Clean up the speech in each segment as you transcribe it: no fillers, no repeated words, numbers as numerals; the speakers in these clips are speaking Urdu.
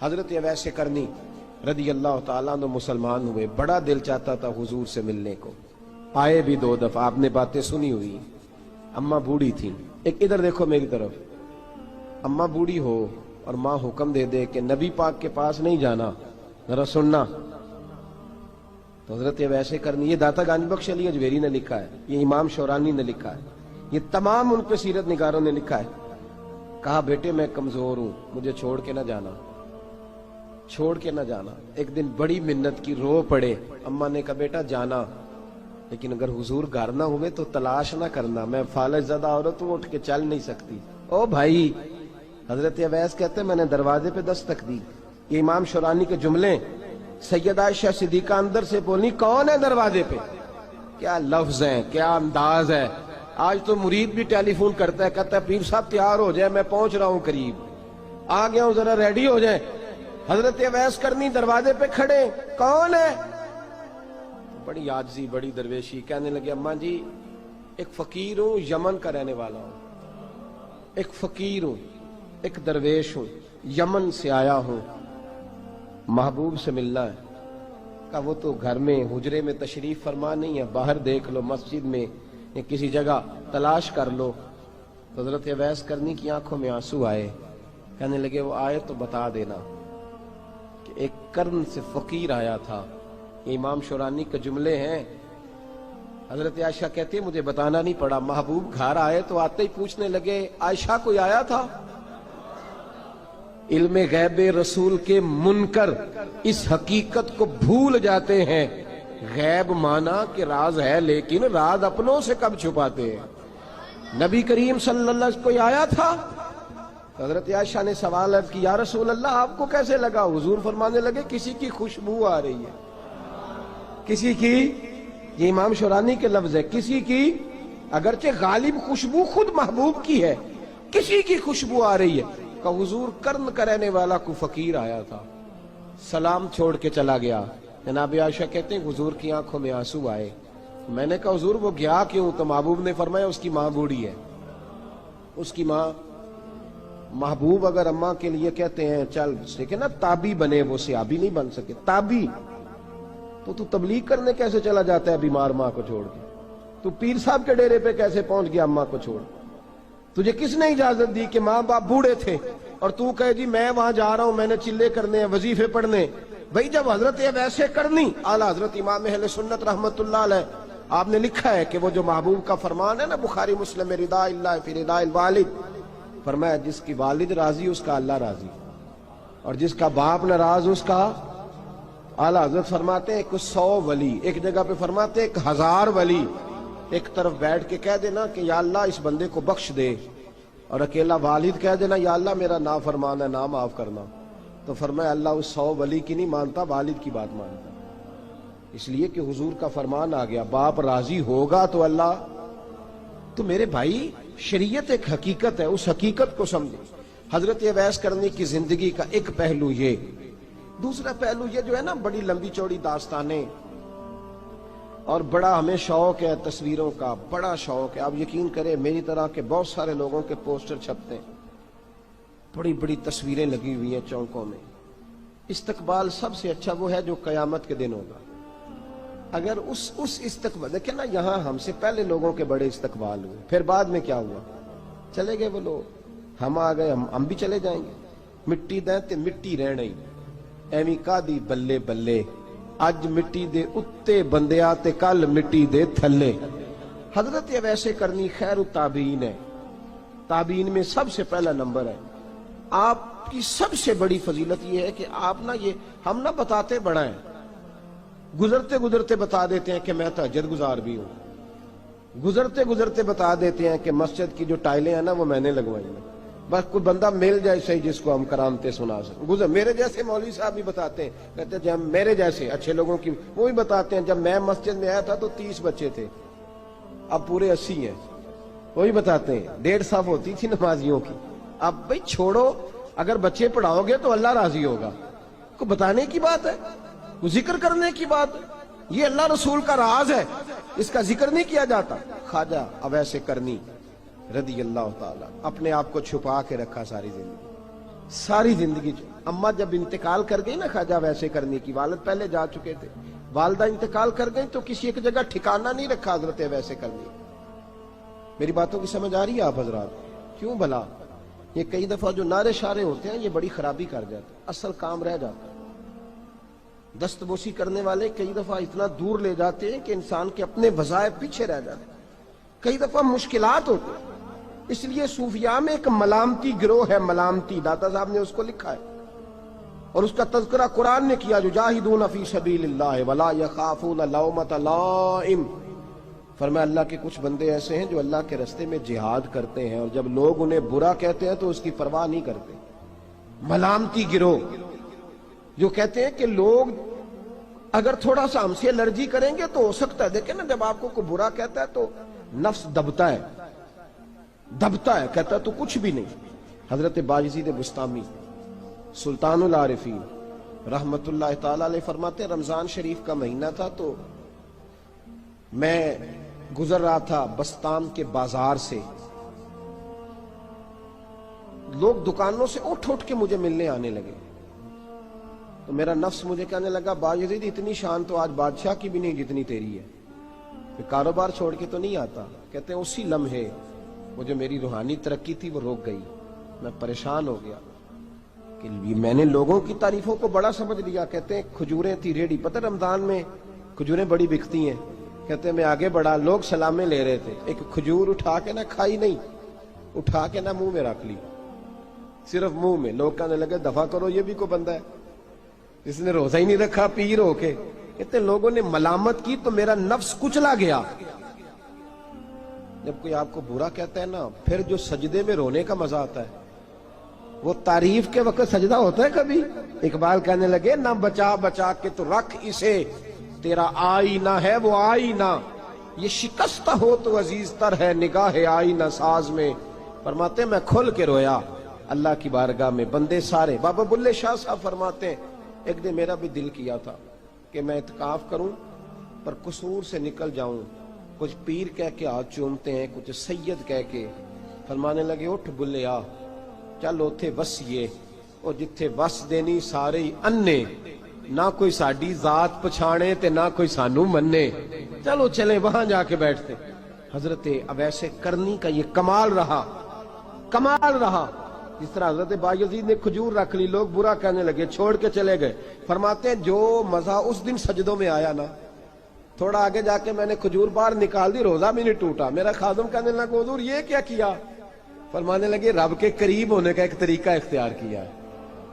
حضرت اویس کرنی رضی اللہ تعالیٰ عنہ مسلمان ہوئے، بڑا دل چاہتا تھا حضور سے ملنے کو، آئے بھی 2 دفعہ، آپ نے باتیں سنی ہوئی، اماں بوڑھی تھی۔ ایک ادھر دیکھو میری طرف، اماں بوڑھی ہو اور ماں حکم دے دے کہ نبی پاک کے پاس نہیں جانا، ذرا سننا، تو حضرت اویس کرنی، یہ داتا گنج بخش علی اجویری نے لکھا ہے، یہ امام شورانی نے لکھا ہے، یہ تمام ان پہ سیرت نگاروں نے لکھا ہے، کہا بیٹے میں کمزور ہوں، مجھے چھوڑ کے نہ جانا، چھوڑ کے نہ جانا۔ ایک دن بڑی منت کی، رو پڑے، اماں نے کہا بیٹا جانا، لیکن اگر حضور گھر نہ ہوئے تو تلاش نہ کرنا، میں فالج زدہ عورت ہوں، اٹھ کے چل نہیں سکتی۔ او بھائی، حضرت اویس کہتے میں نے دروازے پہ دستک دی، یہ امام شورانی کے جملے، سیدہ عائشہ صدیقہ اندر سے بولی کون ہے دروازے پہ؟ کیا لفظ ہیں، کیا انداز ہے۔ آج تو مرید بھی ٹیلی فون کرتا ہے، کہتا ہے پیر صاحب تیار ہو جائے، میں پہنچ رہا ہوں، قریب آ گیا ہوں، ذرا ریڈی ہو جائیں۔ حضرت اویس کرنی دروازے پہ کھڑے، کون ہے؟ بڑی عاجزی، بڑی درویشی، کہنے لگے اماں جی ایک فقیر ہوں، یمن کا رہنے والا ہوں، ایک فقیر ہوں، ایک درویش ہوں، یمن سے آیا ہوں، محبوب سے ملنا ہے۔ کہا وہ تو گھر میں حجرے میں تشریف فرما نہیں ہے، باہر دیکھ لو، مسجد میں یا کسی جگہ تلاش کر لو۔ تو حضرت اویس کرنی کی آنکھوں میں آنسو آئے، کہنے لگے وہ آئے تو بتا دینا کہ ایک قرن سے فقیر آیا تھا۔ یہ امام شورانی کے جملے ہیں۔ حضرت عائشہ کہتی مجھے بتانا نہیں پڑا، محبوب گھر آئے تو آتے ہی پوچھنے لگے عائشہ کوئی آیا تھا؟ علم غیب رسول کے منکر اس حقیقت کو بھول جاتے ہیں، غیب مانا کہ راز ہے لیکن راز اپنوں سے کب چھپاتے ہیں۔ نبی کریم صلی اللہ علیہ وسلم کوئی آیا تھا؟ حضرت عائشہ نے سوال عرض کی یا رسول اللہ آپ کو کیسے لگا؟ حضور فرمانے لگے کسی کی خوشبو آ رہی ہے، کسی کی، یہ امام شورانی کے لفظ ہے، کسی کی، اگرچہ غالب خوشبو خود محبوب کی ہے، کسی کی خوشبو آ رہی ہے۔ کہ حضور قرن کا رہنے والا کو فقیر آیا تھا، سلام چھوڑ کے چلا گیا۔ جناب عائشہ کہتے ہیں حضور کی آنکھوں میں آنسو آئے۔ میں نے کہا حضور وہ گیا کیوں؟ تو محبوب نے فرمایا اس کی ماں بوڑھی ہے، اس کی ماں۔ محبوب اگر اماں کے لیے کہتے ہیں چل دیکھیں نا تابی بنے، وہ صحابی نہیں بن سکے، تابی، تو تبلیغ کرنے کیسے چلا جاتا ہے بیمار ماں کو چھوڑ کے؟ تو پیر صاحب کے ڈیرے پہ کیسے پہنچ گیا اماں کو چھوڑ؟ تجھے کس نے اجازت دی کہ ماں باپ بوڑھے تھے اور تو کہے جی میں وہاں جا رہا ہوں، میں نے چلے کرنے ہیں، وظیفے پڑھنے؟ بھئی جب حضرت اویس کرنی اعلیٰ حضرت امام اہل سنت رحمت اللہ علیہ، آپ نے لکھا ہے کہ وہ جو محبوب کا فرمان ہے نا بخاری مسلم میں، رضا اللہ فی رضا الوالد، فرمایا جس کی والد راضی اس کا اللہ راضی، اور جس کا باپ ناراض اس کا اعلیٰ حضرت فرماتے ہیں 100 ولی، ایک جگہ پہ فرماتے ہیں 1000 ولی ایک طرف بیٹھ کے کہہ دینا کہ یا اللہ اس بندے کو بخش دے، اور اکیلا والد کہہ دینا یا اللہ میرا نافرمان ہے، نہ معاف کرنا، تو فرمایا اللہ اس 100 ولی کی نہیں مانتا، والد کی بات مانتا، اس لیے کہ حضور کا فرمان آ گیا باپ راضی ہوگا تو اللہ۔ تو میرے بھائی شریعت ایک حقیقت ہے، اس حقیقت کو سمجھے۔ حضرت اویس کرنی کی زندگی کا ایک پہلو یہ، دوسرا پہلو یہ جو ہے نا بڑی لمبی چوڑی داستانیں، اور بڑا ہمیں شوق ہے تصویروں کا، بڑا شوق ہے۔ آپ یقین کریں میری طرح کے بہت سارے لوگوں کے پوسٹر چھپتے ہیں، بڑی بڑی تصویریں لگی ہوئی ہیں چوکوں میں۔ استقبال سب سے اچھا وہ ہے جو قیامت کے دن ہوگا۔ اگر اس استقبال، دیکھیں نا یہاں ہم سے پہلے لوگوں کے بڑے استقبال ہوئے، پھر بعد میں کیا ہوا؟ چلے گئے وہ لوگ، ہم آ گئے، ہم بھی چلے جائیں گے۔ مٹی دیں تے مٹی رہنا ہی، ایویں کا دی بلے بلے، اج مٹی دے اتے بندیا تے کل مٹی دے تھلے۔ حضرت اویس کرنی خیر التابعین ہے، تابعین میں سب سے پہلا نمبر ہے۔ آپ کی سب سے بڑی فضیلت یہ ہے کہ آپ نا یہ ہم نہ بتاتے بڑا ہیں، گزرتے گزرتے بتا دیتے ہیں کہ میں تہجد گزار بھی ہوں، گزرتے گزرتے بتا دیتے ہیں کہ مسجد کی جو ٹائلیں ہیں نا وہ میں نے لگوائی ہیں، بس کوئی بندہ مل جائے صحیح جس کو ہم کرامتیں سنا سکیں۔ میرے جیسے مولوی صاحب بھی بتاتے ہیں، کہتے ہیں جب میرے جیسے اچھے لوگوں کی وہ بھی بتاتے ہیں جب میں مسجد میں آیا تھا تو 30 بچے تھے، اب پورے 80 ہیں، وہی بتاتے ہیں 150 صف ہوتی تھی نمازیوں کی، اب بھئی چھوڑو، اگر بچے پڑھاؤ گے تو اللہ راضی ہوگا، کو بتانے کی بات ہے، کو ذکر کرنے کی بات ہے، یہ اللہ رسول کا راز ہے، اس کا ذکر نہیں کیا جاتا۔ خواجہ اویس کرنی رضی اللہ تعالیٰ اپنے آپ کو چھپا کے رکھا ساری زندگی، ساری زندگی اماں جب انتقال کر گئی نا خواجہ ویسے کرنے کی، والد پہلے جا چکے تھے، والدہ انتقال کر گئی تو کسی ایک جگہ ٹھکانہ نہیں رکھا حضرت ویسے کرنے۔ میری باتوں کی سمجھ آ رہی ہے آپ حضرات؟ کیوں بھلا یہ کئی دفعہ جو نعرے شارے ہوتے ہیں یہ بڑی خرابی کر جاتے ہیں، اصل کام رہ جاتا ہے۔ دست بوسی کرنے والے کئی دفعہ اتنا دور لے جاتے ہیں کہ انسان کے اپنے وظائف پیچھے رہ جاتے ہیں، کئی دفعہ مشکلات ہوتی ہیں۔ اس لیے صوفیاء میں ایک ملامتی گروہ ہے، ملامتی، داتا صاحب نے اس کو لکھا ہے اور اس کا تذکرہ قرآن نے کیا، جو جاہدون فی سبیل اللہ ولا یخافون لومۃ لائم۔ فرمایا اللہ کے کچھ بندے ایسے ہیں جو اللہ کے راستے میں جہاد کرتے ہیں اور جب لوگ انہیں برا کہتے ہیں تو اس کی پرواہ نہیں کرتے۔ ملامتی گروہ جو کہتے ہیں کہ لوگ اگر تھوڑا سا ہم سے الرجی کریں گے تو ہو سکتا ہے، دیکھیں نا جب آپ کو کوئی برا کہتا ہے تو نفس دبتا ہے، کہتا ہے تو کچھ بھی نہیں۔ حضرت بایزید بستامی سلطان العارفین رحمت اللہ تعالی علیہ فرماتے ہیں رمضان شریف کا مہینہ تھا تو میں گزر رہا تھا بستام کے بازار سے، لوگ دکانوں سے اٹھ کے مجھے ملنے آنے لگے تو میرا نفس مجھے کہنے لگا بایزید اتنی شان تو آج بادشاہ کی بھی نہیں جتنی تیری ہے، میں کاروبار چھوڑ کے تو نہیں آتا۔ کہتے ہیں اسی لمحے وہ جو میری روحانی ترقی تھی وہ روک گئی، میں پریشان ہو گیا کہ میں نے لوگوں کی تعریفوں کو بڑا سمجھ لیا۔ کہتے ہیں کھجوریں تھی ریڈی، پتہ رمضان میں کھجوریں بڑی بکتی ہیں، کہتے ہیں میں آگے بڑھا، لوگ سلامیں لے رہے تھے، ایک کھجور اٹھا کے نہ کھائی نہیں، اٹھا کے نہ منہ میں رکھ لی، صرف منہ میں۔ لوگ کہنے لگے دفع کرو، یہ بھی کوئی بندہ ہے جس نے روزہ ہی نہیں رکھا پیر ہو کے۔ کہتے ہیں لوگوں نے ملامت کی تو میرا نفس کچلا گیا۔ جب کوئی آپ کو برا کہتا ہے نا، پھر جو سجدے میں رونے کا مزہ آتا ہے، وہ تعریف کے وقت سجدہ ہوتا ہے کبھی؟ اقبال کہنے لگے نہ بچا بچا کے تو رکھ اسے، تیرا آئینہ ہے وہ آئینہ، یہ شکستہ ہو تو عزیز تر ہے نگاہ آئینہ ساز میں۔ فرماتے ہیں میں کھل کے رویا اللہ کی بارگاہ میں، بندے سارے۔ بابا بلے شاہ صاحب فرماتے ہیں ایک دن میرا بھی دل کیا تھا کہ میں اعتکاف کروں پر قصور سے نکل جاؤں، کچھ پیر کہہ کے ہاتھ چومتے ہیں، کچھ سید کہہ کے۔ فرمانے لگے اٹھ بلیا چل اوتھے وسیے، اور جتھے وس دینی سارے ہی انے، نہ کوئی ساڈی ذات پچھانے تے نہ کوئی سانو منے، چلو چلے وہاں جا کے بیٹھتے۔ حضرت اویس کرنی کا یہ کمال رہا، جس طرح حضرت بایزید نے کھجور رکھ لی، لوگ برا کہنے لگے، چھوڑ کے چلے گئے۔ فرماتے ہیں جو مزہ اس دن سجدوں میں آیا نا، تھوڑا آگے جا کے میں نے کھجور باہر نکال دی، روزہ بھی نہیں ٹوٹا۔ میرا خادم کہنے لگا حضور یہ کیا کیا؟ فرمانے لگے رب کے قریب ہونے کا ایک طریقہ اختیار کیا ہے،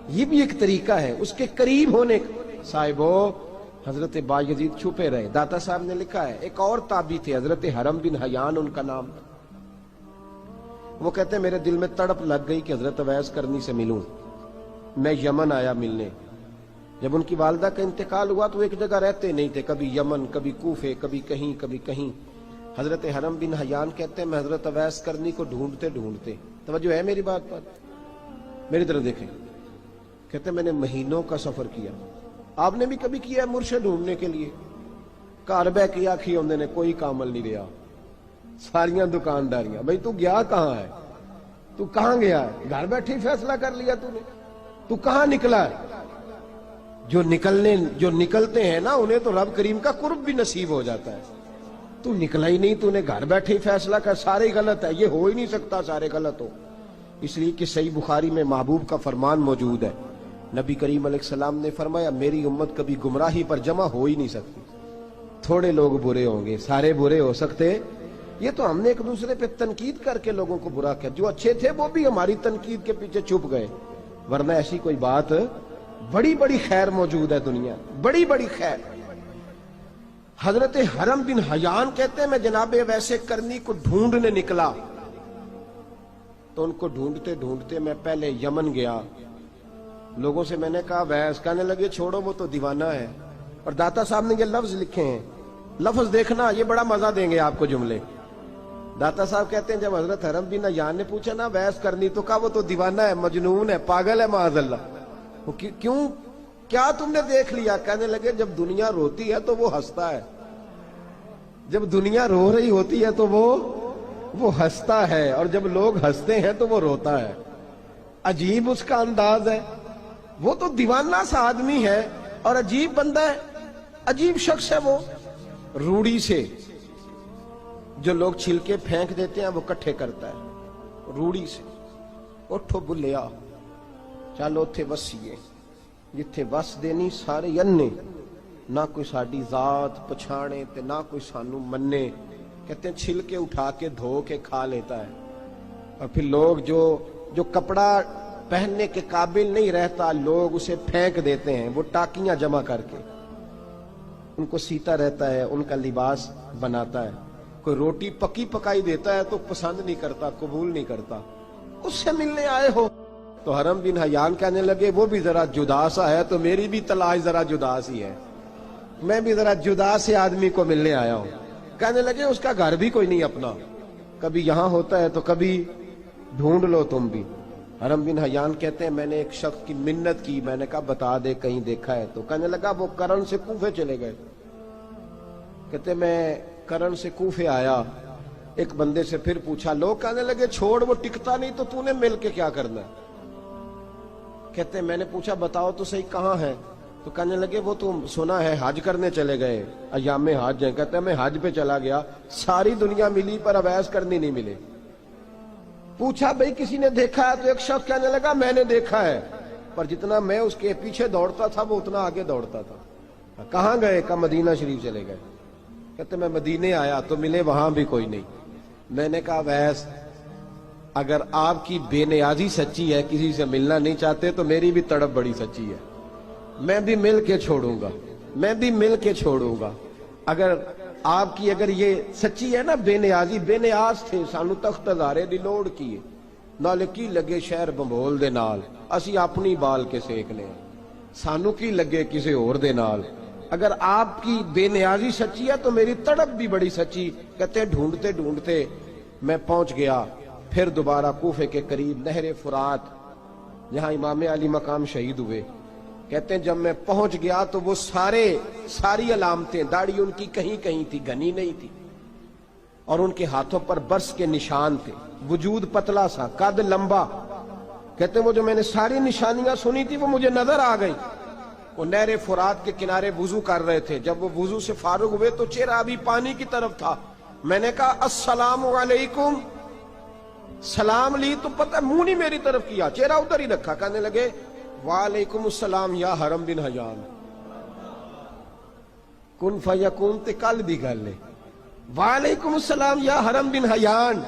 یہ بھی ایک طریقہ ہے اس کے قریب ہونے کا۔ صاحبو حضرت بایزید چھپے رہے۔ داتا صاحب نے لکھا ہے ایک اور تابعی تھے حضرت حرم بن حیان ان کا نام تھا، وہ کہتے ہیں میرے دل میں تڑپ لگ گئی کہ حضرت اویس کرنی سے ملوں۔ میں یمن آیا ملنے، جب ان کی والدہ کا انتقال ہوا تو ایک جگہ رہتے نہیں تھے، کبھی یمن، کبھی کوفے، کبھی کہیں۔ حضرت حرم بن حیان کہتے ہیں میں حضرت اویس کرنی کو ڈھونڈتے، توجہ ہے میری بات پر، میری طرف دیکھیں، کہتے ہیں میں نے مہینوں کا سفر کیا۔ آپ نے بھی کبھی کیا ہے مرشد ڈھونڈنے کے لیے؟ گھر بہ کے آکھی ہوندے نے کوئی کامل نہیں رہا، ساریاں دکانداریاں۔ بھئی تو گیا کہاں ہے؟ تو کہاں گیا ہے؟ گھر بیٹھے ہی فیصلہ کر لیا تو نے؟ تو کہاں نکلا ہے؟ جو نکلتے ہیں نا انہیں تو رب کریم کا قرب بھی نصیب ہو جاتا ہے۔ تو نکلا ہی نہیں، تو نے گھر بیٹھے ہی فیصلہ کر، سارے غلط ہے، یہ ہو ہی نہیں سکتا سارے غلط ہو۔ اس لیے کہ صحیح بخاری میں محبوب کا فرمان موجود ہے، نبی کریم علیہ السلام نے فرمایا میری امت کبھی گمراہی پر جمع ہو ہی نہیں سکتی، تھوڑے لوگ برے ہوں گے، سارے برے ہو سکتے؟ یہ تو ہم نے ایک دوسرے پہ تنقید کر کے لوگوں کو برا کیا، جو اچھے تھے وہ بھی ہماری تنقید کے پیچھے چھپ گئے، ورنہ ایسی کوئی بات، بڑی بڑی خیر موجود ہے دنیا، بڑی بڑی خیر۔ حضرت حرم بن حیان کہتے ہیں میں جناب ویسے کرنی کو ڈھونڈنے نکلا تو ان کو ڈھونڈتے میں پہلے یمن گیا، لوگوں سے میں نے کہا ویس، کہنے لگے چھوڑو وہ تو دیوانہ ہے۔ اور داتا صاحب نے یہ لفظ لکھے ہیں، لفظ دیکھنا یہ بڑا مزہ دیں گے آپ کو جملے۔ داتا صاحب کہتے ہیں جب حضرت حرم بن حیان نے پوچھا نا ویس کرنی، تو کہا وہ تو دیوانہ ہے، مجنون ہے، پاگل ہے معاذ اللہ۔ وہ کیوں، کیا تم نے دیکھ لیا؟ کہنے لگے جب دنیا روتی ہے تو وہ ہنستا ہے، جب دنیا رو رہی ہوتی ہے تو وہ ہنستا ہے، اور جب لوگ ہنستے ہیں تو وہ روتا ہے۔ عجیب اس کا انداز ہے. وہ تو دیوانہ سا آدمی ہے اور عجیب بندہ ہے, عجیب شخص ہے وہ. روڑی سے جو لوگ چھلکے پھینک دیتے ہیں وہ کٹھے کرتا ہے روڑی سے. اٹھو بلیا چلو اتھے وسیے جتھے وس دینی سارے ینے, نہ کوئی ساڈی ذات پچھانے تے نہ کوئی سانو منے. کہتے ہیں چھلکے اٹھا کے دھو کے کھا لیتا ہے. اور پھر لوگ جو کپڑا پہننے کے قابل نہیں رہتا لوگ اسے پھینک دیتے ہیں, وہ ٹاکیاں جمع کر کے ان کو سیتا رہتا ہے, ان کا لباس بناتا ہے. کوئی روٹی پکی پکائی دیتا ہے تو پسند نہیں کرتا, قبول نہیں کرتا. اس سے ملنے آئے ہو. تو حرم بن حیان کہنے لگے وہ بھی ذرا جدا سا ہے تو میری بھی تلاش ذرا جدا سی ہے, میں بھی ذرا جدا سے آدمی کو ملنے آیا ہوں. کہنے لگے اس کا گھر بھی کوئی نہیں اپنا, کبھی یہاں ہوتا ہے تو کبھی ڈھونڈ لو تم بھی. حرم بن حیان کہتے ہیں میں نے ایک شخص کی منت کی, میں نے کہا بتا دے کہیں دیکھا ہے. تو کہنے لگا وہ کرن سے کوفے چلے گئے. کہتے میں کرن سے کوفے آیا, ایک بندے سے پھر پوچھا, لوگ کہنے لگے چھوڑ وہ ٹکتا نہیں تو نے مل کے کیا کرنا ہے. کہتے میں نے پوچھا بتاؤ تو صحیح کہاں ہے. تو کہنے لگے وہ تو سنا ہے حج کرنے چلے گئے, ایام حج ہیں. کہتے ہیں میں حج پہ چلا گیا, ساری دنیا ملی پر اویس کرنی نہیں ملے. پوچھا بھئی کسی نے دیکھا ہے, تو ایک شخص کہنے لگا میں نے دیکھا ہے, پر جتنا میں اس کے پیچھے دوڑتا تھا وہ اتنا آگے دوڑتا تھا. کہاں گئے؟ کہ مدینہ شریف چلے گئے. کہتے میں مدینے آیا تو ملے وہاں بھی کوئی نہیں. میں نے کہا ویس اگر آپ کی بے نیازی سچی ہے, کسی سے ملنا نہیں چاہتے, تو میری بھی تڑپ بڑی سچی ہے, میں بھی مل کے چھوڑوں گا, میں بھی مل کے چھوڑوں گا. اگر آپ کی اگر یہ سچی ہے نا بے نیازی, بے نیاز تھے سانو تخت ہزارے دی لوڑ کی نال کی لگے شہر بمبول دے نال, اسی اپنی بال کے سیکنے سانو کی لگے کسی اور دے نال. اگر آپ کی بے نیازی سچی ہے تو میری تڑپ بھی بڑی سچی. کہتے ہیں ڈھونڈتے ڈھونڈتے میں پہنچ گیا پھر دوبارہ کوفے کے قریب نہر فرات جہاں امام علی مقام شہید ہوئے. کہتے ہیں جب میں پہنچ گیا تو وہ ساری علامتیں, داڑھی ان کی کہیں کہیں تھی, گھنی نہیں تھی, اور ان کے ہاتھوں پر برس کے نشان تھے, وجود پتلا سا, قد لمبا. کہتے ہیں وہ جو میں نے ساری نشانیاں سنی تھی وہ مجھے نظر آ گئی. وہ نہر فرات کے کنارے وضو کر رہے تھے. جب وہ وضو سے فارغ ہوئے تو چہرہ ابھی پانی کی طرف تھا. میں نے کہا السلام علیکم, سلام لی تو پتہ منہ نہیں میری طرف کیا, چہرہ ادھر ہی رکھا. کہنے لگے وعلیکم السلام یا حرم بن حیان. کن فیکون تے کل بھی گل لے, وعلیکم السلام یا حرم بن حیان.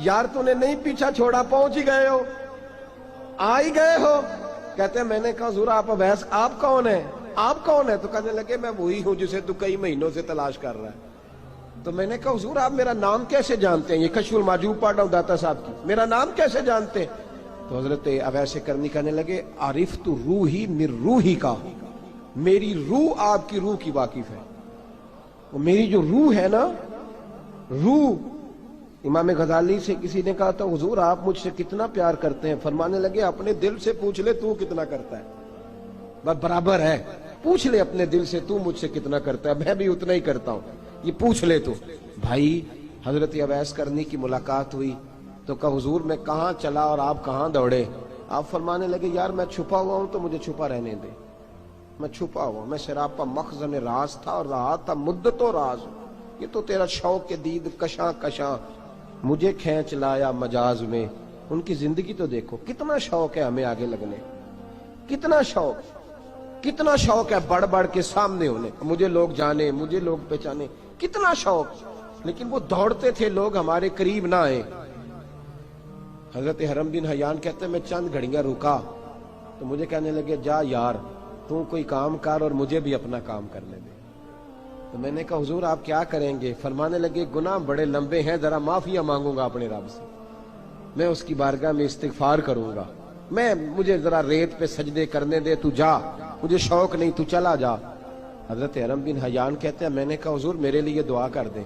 یار تو نے نہیں پیچھا چھوڑا, پہنچ ہی گئے ہو, آ ہی گئے ہو. کہتے ہیں میں نے کہا حضور آپ اویس آپ کون ہیں, آپ کون ہیں؟ تو کہنے لگے میں وہی ہوں جسے تو کئی مہینوں سے تلاش کر رہا ہے. تو میں نے کہا حضور آپ میرا نام کیسے جانتے ہیں؟ یہ کشف المحجوب پڑھ رہا ہوں داتا صاحب کی, میرا نام کیسے جانتے ہیں؟ تو حضرت اویس کرنی کہنے لگے عرفت روحی من روحی کا, میری روح آپ کی روح کی واقف ہے. وہ میری جو روح ہے نا, روح. امام غزالی سے کسی نے کہا تھا حضور آپ مجھ سے کتنا پیار کرتے ہیں؟ فرمانے لگے اپنے دل سے پوچھ لے تو کتنا کرتا ہے, بس برابر ہے. پوچھ لے اپنے دل سے تو مجھ سے کتنا کرتا ہے, میں بھی اتنا ہی کرتا ہوں, یہ پوچھ لے تو. بھائی حضرت اویس کرنی کی ملاقات ہوئی تو کہا حضور میں کہاں چلا اور آپ کہاں دوڑے؟ آپ فرمانے لگے یار میں چھپا ہوا ہوں تو مجھے چھپا رہنے دے, میں چھپا ہوا, میں سراپا مخزن راز تھا اور رہا تھا مدت و راز. یہ تو تیرا شوق کے دید کشاں کشاں مجھے کھینچ لایا مجاز میں. ان کی زندگی تو دیکھو, کتنا شوق ہے ہمیں آگے لگنے, کتنا شوق ہے بڑھ بڑھ کے سامنے ہونے, مجھے لوگ جانے, مجھے لوگ پہچانے, کتنا شوق. لیکن وہ دوڑتے تھے لوگ ہمارے قریب نہ آئے. حضرت حرم بن حیان کہتے ہیں میں چند گھڑیاں رکا تو مجھے کہنے لگے جا یار تو کوئی کام کر اور مجھے بھی اپنا کام کرنے دے. تو میں نے کہا حضور آپ کیا کریں گے؟ فرمانے لگے گناہ بڑے لمبے ہیں, ذرا معافیاں مانگوں گا اپنے رب سے, میں اس کی بارگاہ میں استغفار کروں گا, مجھے ذرا ریت پہ سجدے کرنے دے, تو جا, مجھے شوق نہیں, تو چلا جا. حضرت حرم بن حیان کہتے ہیں میں نے کہا حضور میرے لیے دعا کر دیں.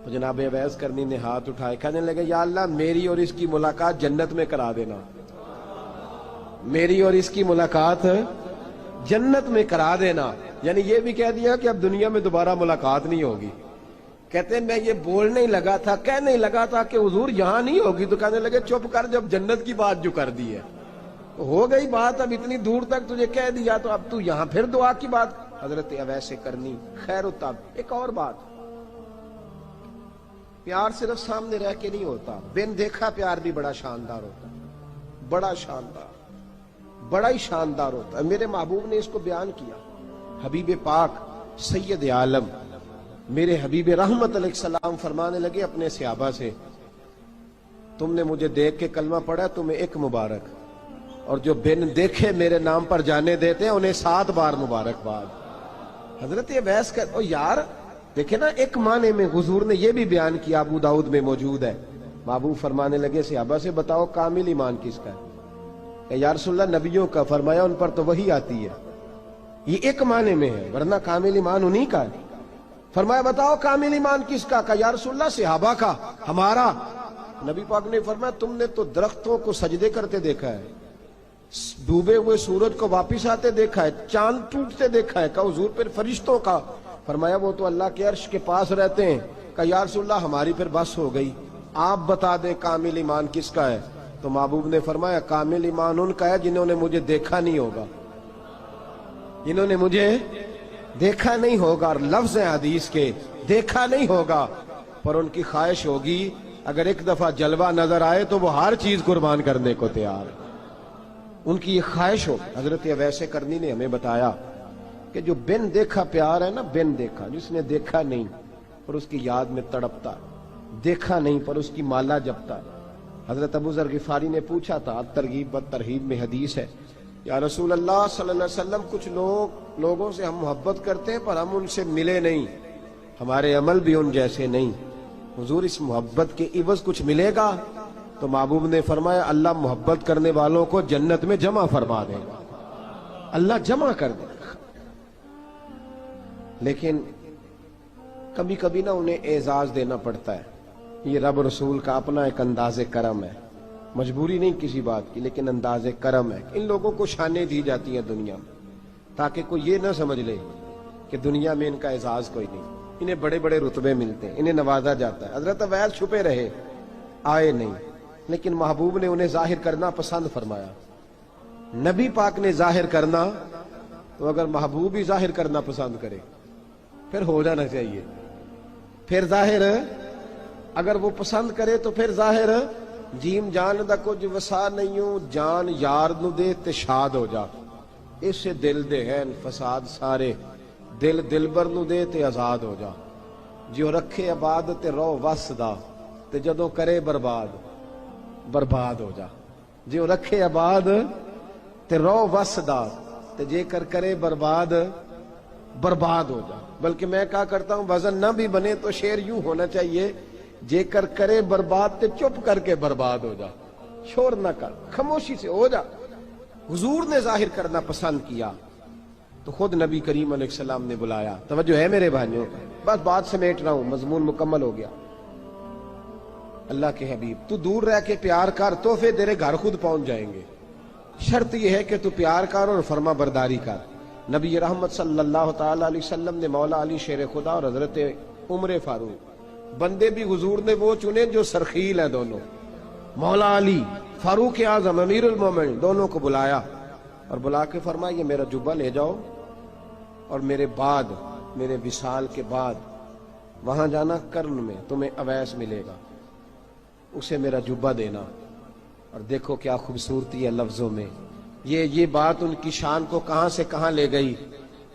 تو جناب اویس کرنی نے ہاتھ اٹھائے, کہنے لگے یا اللہ میری اور اس کی ملاقات جنت میں کرا دینا, میری اور اس کی ملاقات جنت میں کرا دینا. یعنی یہ بھی کہہ دیا کہ اب دنیا میں دوبارہ ملاقات نہیں ہوگی. کہتے ہیں میں یہ بولنے ہی لگا تھا، کہنے ہی لگا تھا کہ حضور یہاں نہیں ہوگی، تو کہنے لگے چپ کر، جب جنت کی بات جو کر دی ہے ہو گئی بات، اب اتنی دور تک تجھے کہہ دیا تو اب تو یہاں پھر دعا کی بات حضرت اویس کرنی خیر التاب۔ ایک اور بات، پیار صرف سامنے رہ کے نہیں ہوتا، بن دیکھا پیار بھی بڑا شاندار ہوتا، بڑا شاندار، بڑا ہی شاندار ہوتا ہے۔ میرے محبوب نے اس کو بیان کیا، حبیب پاک سید عالم میرے حبیب رحمت علیہ السلام فرمانے لگے اپنے صحابہ سے، تم نے مجھے دیکھ کے کلمہ پڑھا، تمہیں ایک مبارک، اور جو بن دیکھے میرے نام پر جانے دیتے ہیں انہیں 7 بار مبارکباد۔ حضرت اویس کا یار دیکھیں نا، ایک معنی میں حضور نے یہ بھی بیان کیا، ابو داؤد میں موجود ہے، محبوب فرمانے لگے صحابہ سے بتاؤ کامل ایمان کس کا ہے؟ کہ یا رسول اللہ نبیوں کا، فرمایا ان پر تو وہی آتی ہے، یہ ایک معنی میں ہے، ورنہ کامل ایمان انہی کا ہے۔ فرمایا بتاؤ کامل ایمان کس کا؟ کہ یا رسول اللہ صحابہ کا، ہمارا۔ نبی پاک نے فرمایا تم نے تو درختوں کو سجدے کرتے دیکھا ہے، ڈوبے ہوئے سورج کو واپس آتے دیکھا ہے، چاند ٹوٹتے دیکھا ہے۔ کہ حضور پھر فرشتوں کا؟ فرمایا وہ تو اللہ کے عرش کے پاس رہتے ہیں۔ کہ یا رسول اللہ ہماری پھر بس ہو گئی، آپ بتا دیں کامل ایمان کس کا ہے؟ تو محبوب نے فرمایا کامل ایمان ان کا ہے جنہوں نے مجھے دیکھا نہیں ہوگا، جنہوں نے مجھے دیکھا نہیں ہوگا، اور لفظ ہیں حدیث کے، دیکھا نہیں ہوگا پر ان کی خواہش ہوگی اگر ایک دفعہ جلوہ نظر آئے تو وہ ہر چیز قربان کرنے کو تیار ہے، ان کی یہ خواہش ہو۔ حضرت اویس کرنی نے ہمیں بتایا کہ جو بن دیکھا پیار ہے نا، بن دیکھا، جس نے دیکھا نہیں پر اس کی یاد میں تڑپتا، دیکھا نہیں پر اس کی مالا جپتا۔ حضرت ابو ذر غفاری نے پوچھا تھا، ترغیب و ترہیب میں حدیث ہے، یا رسول اللہ صلی اللہ علیہ وسلم کچھ لوگوں سے ہم محبت کرتے ہیں پر ہم ان سے ملے نہیں، ہمارے عمل بھی ان جیسے نہیں، حضور اس محبت کے عوض کچھ ملے گا؟ تو محبوب نے فرمایا اللہ محبت کرنے والوں کو جنت میں جمع فرما دے گا، اللہ جمع کر دے گا۔ لیکن کبھی کبھی نا انہیں اعزاز دینا پڑتا ہے، یہ رب رسول کا اپنا ایک انداز کرم ہے، مجبوری نہیں کسی بات کی، لیکن انداز کرم ہے۔ ان لوگوں کو شانیں دی جاتی ہیں دنیا میں تاکہ کوئی یہ نہ سمجھ لے کہ دنیا میں ان کا اعزاز کوئی نہیں، انہیں بڑے بڑے رتبے ملتے ہیں، انہیں نوازا جاتا ہے۔ حضرت اویس چھپے رہے، آئے نہیں، لیکن محبوب نے انہیں ظاہر کرنا پسند فرمایا۔ نبی پاک نے ظاہر کرنا تو اگر محبوب ہی ظاہر کرنا پسند کرے پھر ہو جانا چاہیے، پھر ظاہر اگر وہ پسند کرے تو پھر ظاہر جیم جان دا کچھ وسا نہیں ہوں، جان یار نو دے تے شاد ہو جا، اس سے دل دے ہیں فساد سارے، دل دلبر نو دے تے آزاد ہو جا، جو رکھے آباد تے رو وس دا تے جدوں کرے برباد برباد ہو جا، جو رکھے آباد تے رو وس دا تے جے کر کرے برباد برباد ہو جا۔ بلکہ میں کہا کرتا ہوں وزن نہ بھی بنے تو شعر یوں ہونا چاہیے، جے کر کرے برباد تے چپ کر کے برباد ہو جا، شور نہ کر، خاموشی سے ہو جا۔ حضور نے ظاہر کرنا پسند کیا تو خود نبی کریم علیہ السلام نے بلایا۔ توجہ ہے میرے بھائیوں، بس بات سمیٹ رہا ہوں، مضمون مکمل ہو گیا۔ اللہ کے حبیب تو دور رہ کے پیار کر، تحفے تیرے گھر خود پہنچ جائیں گے، شرط یہ ہے کہ تو پیار کر اور فرما برداری کر۔ نبی رحمت صلی اللہ تعالی علیہ وسلم نے مولا علی شیر خدا اور حضرت عمر فاروق، بندے بھی حضور نے وہ چنے جو سرخیل ہیں دونوں، مولا علی فاروق اعظم امیر المومنین، دونوں کو بلایا اور بلا کے فرمایا یہ میرا جبہ لے جاؤ اور میرے بعد، میرے وصال کے بعد وہاں جانا کرن میں تمہیں اویس ملے گا، اسے میرا جبہ دینا۔ اور دیکھو کیا خوبصورتی ہے لفظوں میں، یہ بات ان کی شان کو کہاں سے کہاں لے گئی۔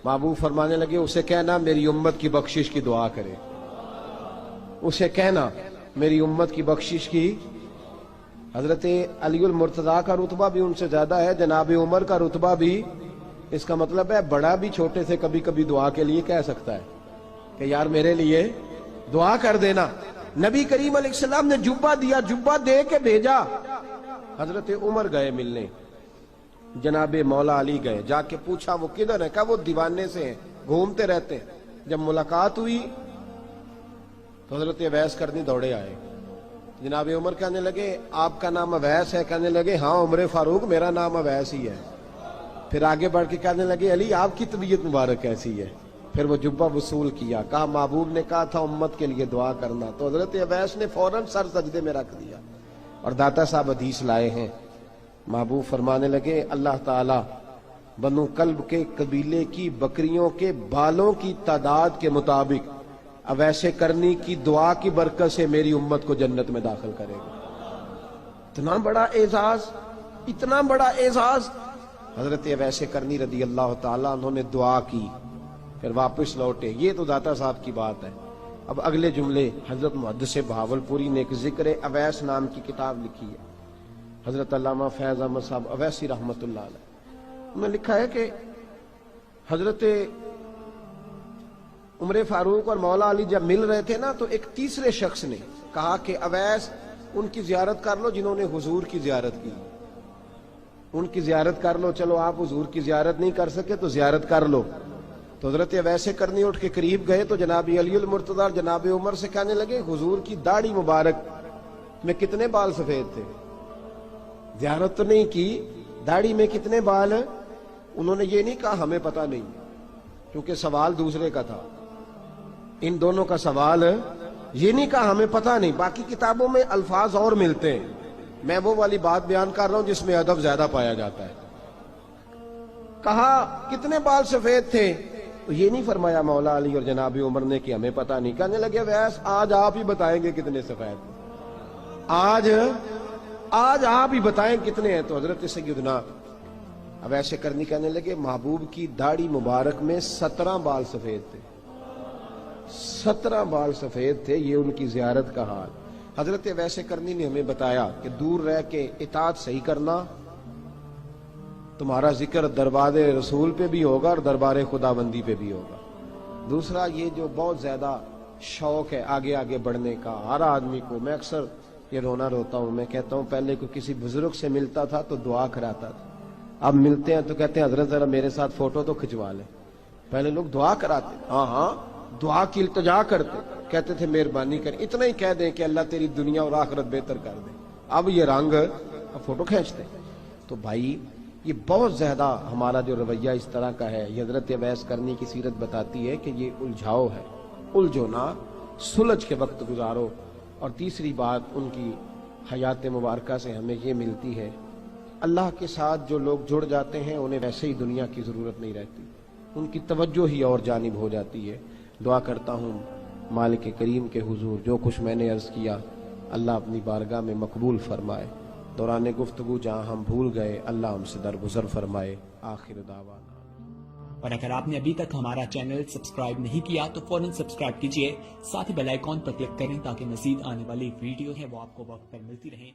محبوب فرمانے لگے اسے کہنا میری امت کی بخشش کی دعا کرے، اسے کہنا میری امت کی بخشش کی۔ حضرت علی المرتضیٰ کا رتبہ بھی ان سے زیادہ ہے، جناب عمر کا رتبہ بھی، اس کا مطلب ہے بڑا بھی چھوٹے سے کبھی کبھی دعا کے لیے کہہ سکتا ہے کہ یار میرے لیے دعا کر دینا۔ نبی کریم علیہ السلام نے جبہ دیا، جبہ دے کے بھیجا۔ حضرت عمر گئے ملنے، جناب مولا علی گئے، جا کے پوچھا وہ کدھر ہے؟ کہا وہ دیوانے سے ہیں، گھومتے رہتے ہیں۔ جب ملاقات ہوئی تو حضرت اویس کرنی دوڑے آئے، جناب عمر کہنے لگے آپ کا نام اویس ہے؟ کہنے لگے ہاں عمر فاروق میرا نام اویس ہی ہے۔ پھر آگے بڑھ کے کہنے لگے علی آپ کی طبیعت مبارک کیسی ہے؟ پھر وہ جبہ وصول کیا، کہا محبوب نے کہا تھا امت کے لیے دعا کرنا، تو حضرت اویس نے فوراً سر سجدے میں رکھ دیا۔ اور داتا صاحب حدیث لائے ہیں، محبوب فرمانے لگے اللہ تعالی بنو کلب کے قبیلے کی بکریوں کے بالوں کی تعداد کے مطابق اویس کرنی کی دعا کی برکت سے میری امت کو جنت میں داخل کرے گا۔ اتنا بڑا اعزاز، اتنا بڑا اعزاز۔ حضرت اویس کرنی رضی اللہ تعالیٰ انہوں نے دعا کی، پھر واپس لوٹے۔ یہ تو داتا صاحب کی بات ہے۔ اب اگلے جملے حضرت محدث بہاولپوری نے ایک ذکر اویس نام کی کتاب لکھی ہے، حضرت علامہ فیض احمد صاحب اویسی رحمۃ اللہ علیہ، انہوں نے لکھا ہے کہ حضرت عمر فاروق اور مولا علی جب مل رہے تھے نا، تو ایک تیسرے شخص نے کہا کہ اویس ان کی زیارت کر لو جنہوں نے حضور کی زیارت کی، ان کی زیارت کر لو، چلو آپ حضور کی زیارت نہیں کر سکے تو زیارت کر لو۔ تو حضرت اویس کرنی اٹھ کے قریب گئے تو جناب علی المرتضیٰ اور جناب عمر سے کہنے لگے حضور کی داڑھی مبارک میں کتنے بال سفید تھے؟ زیارت تو نہیں کی، داڑھی میں کتنے بال ہیں؟ انہوں نے یہ نہیں کہا ہمیں پتہ نہیں، کیونکہ سوال دوسرے کا تھا، ان دونوں کا سوال یہ نہیں کہا ہمیں پتہ نہیں۔ باقی کتابوں میں الفاظ اور ملتے ہیں، میں وہ والی بات بیان کر رہا ہوں جس میں ادب زیادہ پایا جاتا ہے۔ کہا کتنے بال سفید تھے؟ تو یہ نہیں فرمایا مولا علی اور جناب عمر نے کہ ہمیں پتہ نہیں، کہنے لگے ویس آج آپ ہی بتائیں گے کتنے سفید تھے، آج آپ ہی بتائیں کتنے ہیں۔ تو حضرت سیدنا اویس کرنی کہنے لگے محبوب کی داڑھی مبارک میں 17 بال سفید تھے، 17 بال سفید تھے، یہ ان کی زیارت کا حال۔ حضرت اویس کرنی نے ہمیں بتایا کہ دور رہ کے اطاعت صحیح کرنا، تمہارا ذکر دربار رسول پہ بھی ہوگا اور دربار خداوندی پہ بھی ہوگا۔ دوسرا یہ جو بہت زیادہ شوق ہے آگے آگے بڑھنے کا ہر آدمی کو، میں اکثر یہ رونا روتا ہوں، میں کہتا ہوں پہلے کوئی کسی بزرگ سے ملتا تھا تو دعا کراتا تھا، اب ملتے ہیں تو کہتے ہیں حضرت ذرا میرے ساتھ فوٹو تو کھنچوا لیں۔ پہلے لوگ دعا کراتے، ہاں دعا کی التجا کرتے، کہتے تھے مہربانی کر، اتنا ہی کہہ دیں کہ اللہ تیری دنیا اور آخرت بہتر کر دے، اب یہ رنگ اب فوٹو کھینچتے۔ تو بھائی یہ بہت زیادہ ہمارا جو رویہ اس طرح کا ہے، یہ حضرت اویس کرنی کی سیرت بتاتی ہے کہ یہ الجھاؤ ہے، الجھو نہ، سلجھ کے وقت گزارو۔ اور تیسری بات ان کی حیات مبارکہ سے ہمیں یہ ملتی ہے، اللہ کے ساتھ جو لوگ جڑ جاتے ہیں انہیں ویسے ہی دنیا کی ضرورت نہیں رہتی، ان کی توجہ ہی اور جانب ہو جاتی ہے۔ دعا کرتا ہوں مالک کریم کے حضور جو کچھ میں نے عرض کیا اللہ اپنی بارگاہ میں مقبول فرمائے، دوران گفتگو جہاں ہم بھول گئے اللہ ہم سے درگزر فرمائے۔ آخر دعوانا۔ اور اگر آپ نے ابھی تک ہمارا چینل سبسکرائب نہیں کیا تو فوراً سبسکرائب کیجئے، ساتھ ہی بیل آئیکن پر کلک کریں تاکہ مزید آنے والی ویڈیو ہے وہ آپ کو وقت پر ملتی رہیں۔